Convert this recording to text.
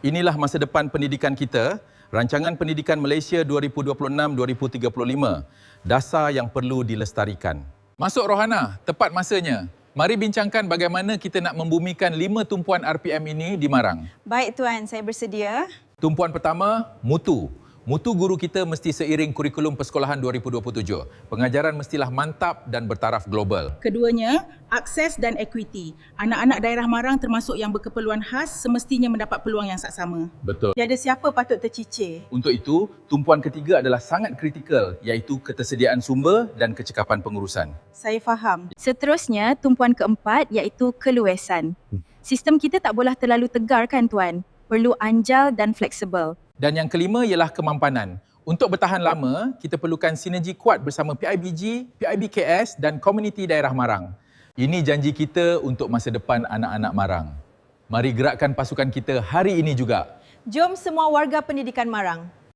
Inilah masa depan pendidikan kita, Rancangan Pendidikan Malaysia 2026-2035, dasar yang perlu dilestarikan. Masuk Rohana, tepat masanya. Mari bincangkan bagaimana kita nak membumikan 5 tumpuan RPM ini di Marang. Baik Tuan, saya bersedia. Tumpuan pertama, mutu. Mutu guru kita mesti seiring kurikulum persekolahan 2027. Pengajaran mestilah mantap dan bertaraf global. Keduanya, akses dan equity. Anak-anak daerah Marang termasuk yang berkeperluan khas semestinya mendapat peluang yang saksama. Betul. Tiada siapa patut tercicir. Untuk itu, tumpuan ketiga adalah sangat kritikal, iaitu ketersediaan sumber dan kecekapan pengurusan. Saya faham. Seterusnya, tumpuan keempat iaitu keluasan. Sistem kita tak boleh terlalu tegar kan Tuan? Perlu anjal dan fleksibel. Dan yang kelima ialah kemampanan. Untuk bertahan lama, kita perlukan sinergi kuat bersama PIBG, PIBKS dan komuniti daerah Marang. Ini janji kita untuk masa depan anak-anak Marang. Mari gerakkan pasukan kita hari ini juga. Jom semua warga pendidikan Marang,